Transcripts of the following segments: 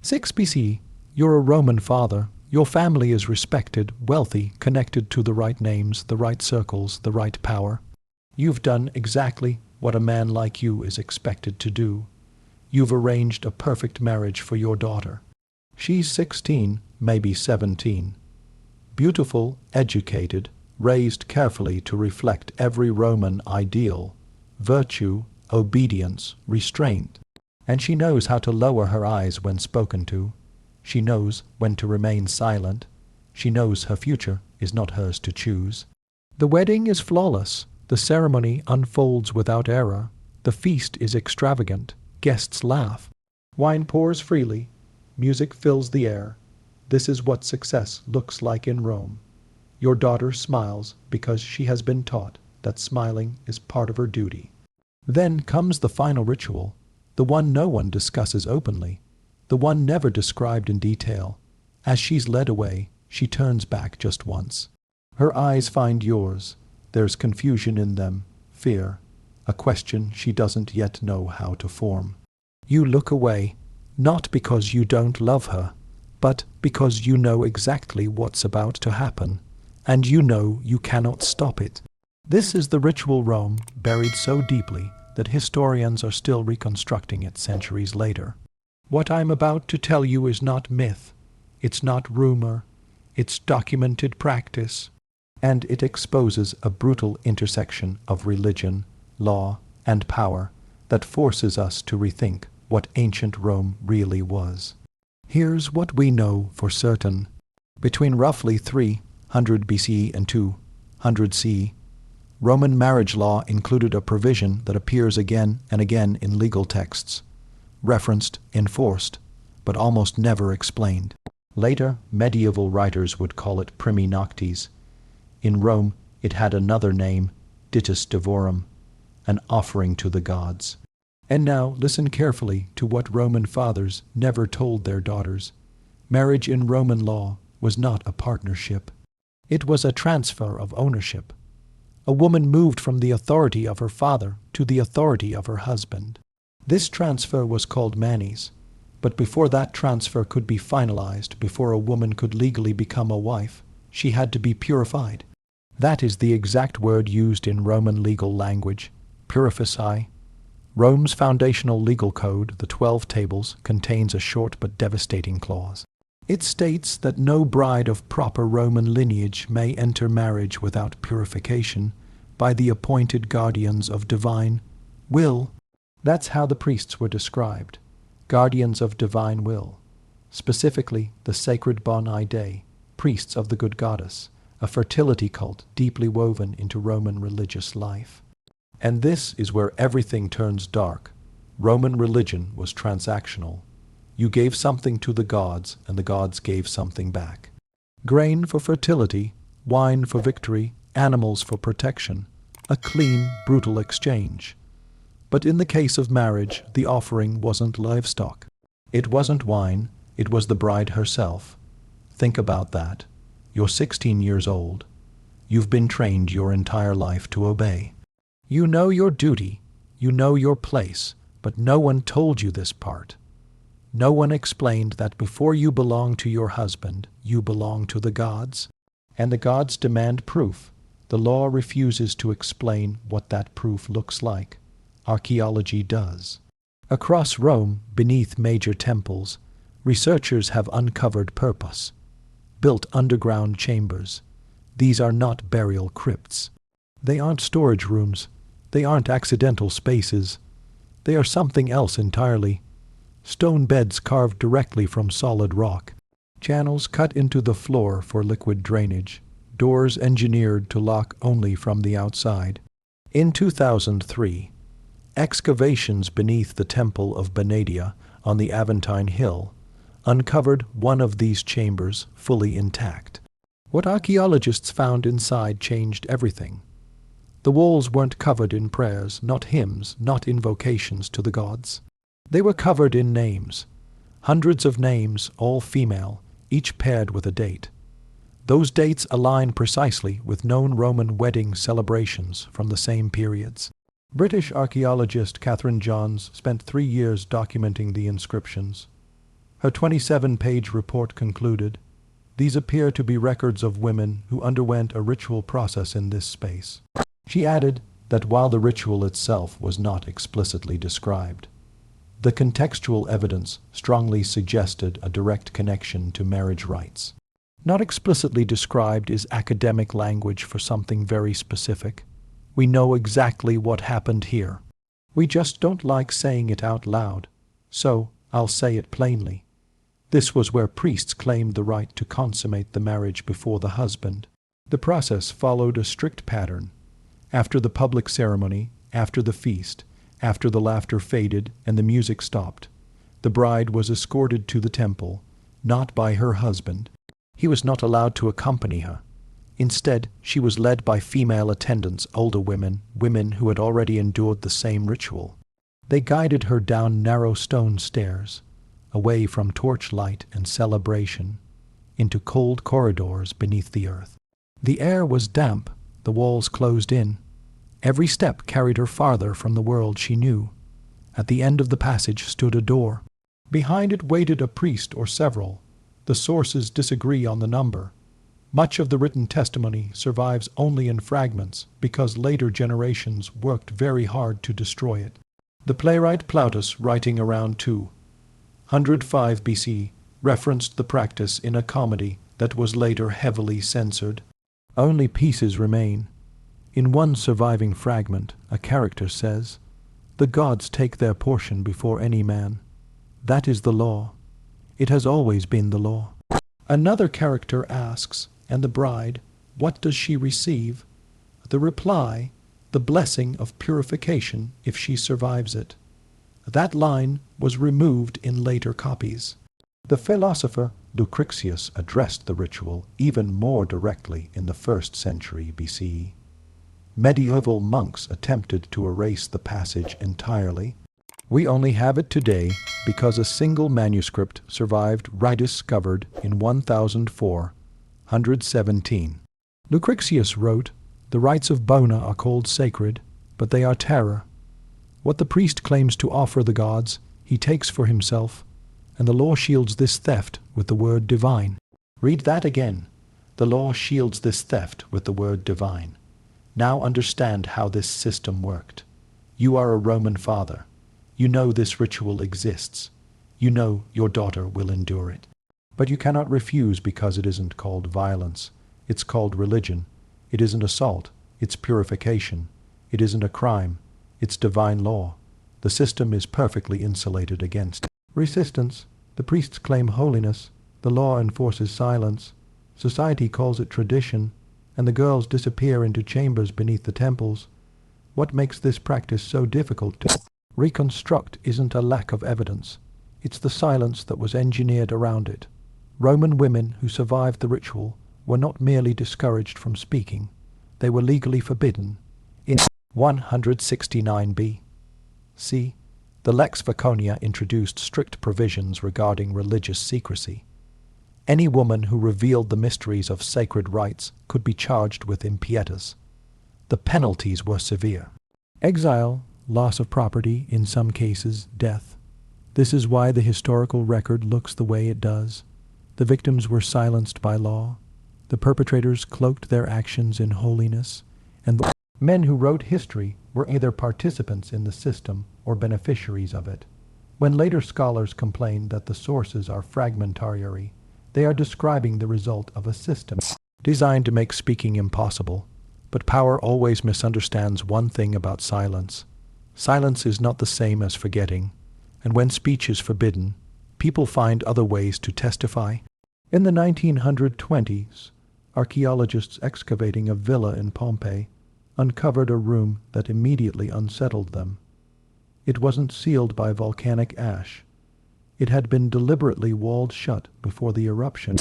6 BC, you're a Roman father. Your family is respected, wealthy, connected to the right names, the right circles, the right power. You've done exactly what a man like you is expected to do. You've arranged a perfect marriage for your daughter. She's 16, maybe 17. Beautiful, educated, raised carefully to reflect every Roman ideal: virtue, obedience, restraint. And she knows how to lower her eyes when spoken to. She knows when to remain silent. She knows her future is not hers to choose. The wedding is flawless. The ceremony unfolds without error. The feast is extravagant. Guests laugh. Wine pours freely. Music fills the air. This is what success looks like in Rome. Your daughter smiles because she has been taught that smiling is part of her duty. Then comes the final ritual, the one no one discusses openly, the one never described in detail. As she's led away, she turns back just once. Her eyes find yours. There's confusion in them, fear, a question she doesn't yet know how to form. You look away, not because you don't love her, but because you know exactly what's about to happen, and you know you cannot stop it. This is the ritual Rome, buried so deeply that historians are still reconstructing it centuries later. What I'm about to tell you is not myth, it's not rumor, it's documented practice, and it exposes a brutal intersection of religion, law, and power that forces us to rethink what ancient Rome really was. Here's what we know for certain. Between roughly 300 BC and 200 CE, Roman marriage law included a provision that appears again and again in legal texts, referenced, enforced, but almost never explained. Later, medieval writers would call it primi noctis. In Rome, it had another name, ditus devorum, an offering to the gods. And now listen carefully to what Roman fathers never told their daughters. Marriage in Roman law was not a partnership. It was a transfer of ownership. A woman moved from the authority of her father to the authority of her husband. This transfer was called manis, but before that transfer could be finalized, before a woman could legally become a wife, she had to be purified. That is the exact word used in Roman legal language, purifici. Rome's foundational legal code, the 12 Tables, contains a short but devastating clause. It states that no bride of proper Roman lineage may enter marriage without purification by the appointed guardians of divine will. That's how the priests were described, guardians of divine will. Specifically, the sacred Boni Dei, priests of the good goddess, a fertility cult deeply woven into Roman religious life. And this is where everything turns dark. Roman religion was transactional. You gave something to the gods, and the gods gave something back. Grain for fertility, wine for victory, animals for protection. A clean, brutal exchange. But in the case of marriage, the offering wasn't livestock. It wasn't wine, it was the bride herself. Think about that. You're 16 years old. You've been trained your entire life to obey. You know your duty, you know your place, but no one told you this part. No one explained that before you belong to your husband, you belong to the gods, and the gods demand proof. The law refuses to explain what that proof looks like. Archaeology does. Across Rome, beneath major temples, researchers have uncovered purpose, built underground chambers. These are not burial crypts. They aren't storage rooms. They aren't accidental spaces. They are something else entirely. Stone beds carved directly from solid rock, channels cut into the floor for liquid drainage, doors engineered to lock only from the outside. In 2003, excavations beneath the Temple of Benadia on the Aventine Hill uncovered one of these chambers fully intact. What archaeologists found inside changed everything. The walls weren't covered in prayers, not hymns, not invocations to the gods. They were covered in names. Hundreds of names, all female, each paired with a date. Those dates align precisely with known Roman wedding celebrations from the same periods. British archaeologist Catherine Johns spent 3 years documenting the inscriptions. Her 27-page report concluded, "These appear to be records of women who underwent a ritual process in this space." She added that while the ritual itself was not explicitly described, the contextual evidence strongly suggested a direct connection to marriage rites. Not explicitly described is academic language for something very specific. We know exactly what happened here. We just don't like saying it out loud, so I'll say it plainly. This was where priests claimed the right to consummate the marriage before the husband. The process followed a strict pattern. After the public ceremony, after the feast, after the laughter faded and the music stopped, the bride was escorted to the temple, not by her husband. He was not allowed to accompany her. Instead, she was led by female attendants, older women who had already endured the same ritual. They guided her down narrow stone stairs, away from torchlight and celebration, into cold corridors beneath the earth. The air was damp, the walls closed in. Every step carried her farther from the world she knew. At the end of the passage stood a door. Behind it waited a priest or several. The sources disagree on the number. Much of the written testimony survives only in fragments because later generations worked very hard to destroy it. The playwright Plautus, writing around 205 BC, referenced the practice in a comedy that was later heavily censored. Only pieces remain. In one surviving fragment, a character says, "The gods take their portion before any man. That is the law. It has always been the law." Another character asks, "And the bride, what does she receive?" The reply, "The blessing of purification if she survives it." That line was removed in later copies. The philosopher Lucretius addressed the ritual even more directly in the 1st century BCE. Medieval monks attempted to erase the passage entirely. We only have it today because a single manuscript survived, rediscovered in 1417. Lucretius wrote, "The rites of Bona are called sacred, but they are terror. What the priest claims to offer the gods, he takes for himself, and the law shields this theft with the word divine." Read that again. The law shields this theft with the word divine. Now understand how this system worked. You are a Roman father. You know this ritual exists. You know your daughter will endure it. But you cannot refuse because it isn't called violence. It's called religion. It isn't assault. It's purification. It isn't a crime. It's divine law. The system is perfectly insulated against resistance. The priests claim holiness. The law enforces silence. Society calls it tradition. And the girls disappear into chambers beneath the temples. What makes this practice so difficult to reconstruct isn't a lack of evidence. It's the silence that was engineered around it. Roman women who survived the ritual were not merely discouraged from speaking. They were legally forbidden. In 169 B.C., the Lex Vaconia introduced strict provisions regarding religious secrecy. Any woman who revealed the mysteries of sacred rites could be charged with impietas. The penalties were severe. Exile, loss of property, in some cases, death. This is why the historical record looks the way it does. The victims were silenced by law. The perpetrators cloaked their actions in holiness. And the men who wrote history were either participants in the system or beneficiaries of it. When later scholars complain that the sources are fragmentary, they are describing the result of a system designed to make speaking impossible. But power always misunderstands one thing about silence. Silence is not the same as forgetting, and when speech is forbidden, people find other ways to testify. In the 1920s, archaeologists excavating a villa in Pompeii uncovered a room that immediately unsettled them. It wasn't sealed by volcanic ash. It had been deliberately walled shut before the eruption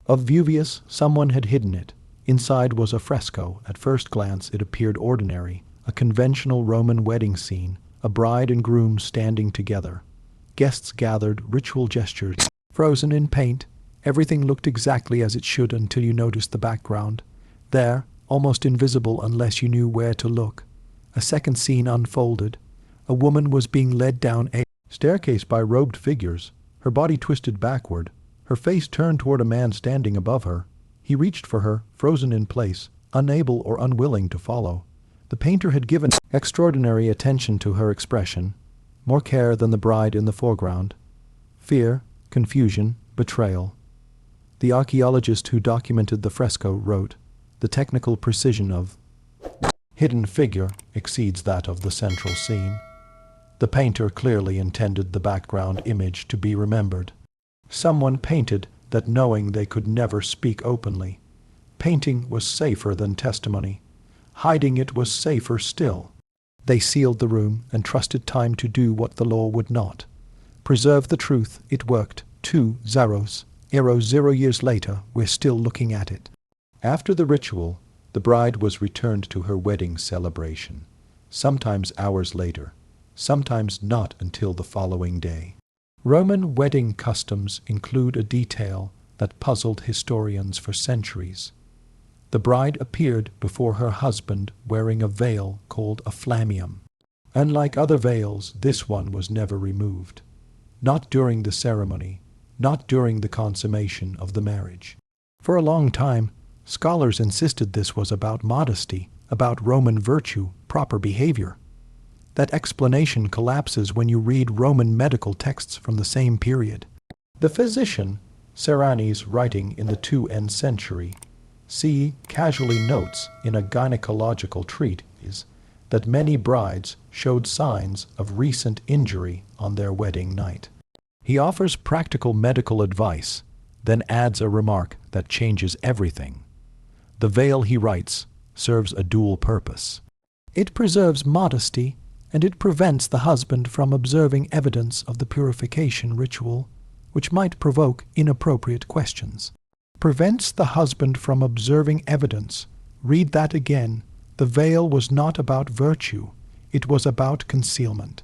of Vesuvius. Someone had hidden it. Inside was a fresco. At first glance it appeared ordinary, a conventional Roman wedding scene, a bride and groom standing together. Guests gathered, ritual gestures frozen in paint. Everything looked exactly as it should until you noticed the background. There, almost invisible unless you knew where to look, a second scene unfolded. A woman was being led down a staircase by robed figures. Her Her body twisted backward, her face turned toward a man standing above her. He reached for her, frozen in place, unable or unwilling to follow. The painter had given extraordinary attention to her expression, more care than the bride in the foreground. Fear, confusion, betrayal. The archaeologist who documented the fresco wrote, "The technical precision of hidden figure exceeds that of the central scene." The painter clearly intended the background image to be remembered. Someone painted that knowing they could never speak openly. Painting was safer than testimony. Hiding it was safer still. They sealed the room and trusted time to do what the law would not. Preserve the truth, it worked. 0 years later, we're still looking at it. After the ritual, the bride was returned to her wedding celebration, sometimes hours later, sometimes not until the following day. Roman wedding customs include a detail that puzzled historians for centuries. The bride appeared before her husband wearing a veil called a flammium. Unlike other veils, this one was never removed. Not during the ceremony, not during the consummation of the marriage. For a long time, scholars insisted this was about modesty, about Roman virtue, proper behavior. That explanation collapses when you read Roman medical texts from the same period. The physician, Serranes, writing in the 2nd century, casually notes in a gynecological treatise that many brides showed signs of recent injury on their wedding night. He offers practical medical advice, then adds a remark that changes everything. The veil, he writes, serves a dual purpose. It preserves modesty, and it prevents the husband from observing evidence of the purification ritual, which might provoke inappropriate questions. Prevents the husband from observing evidence. Read that again. The veil was not about virtue. It was about concealment.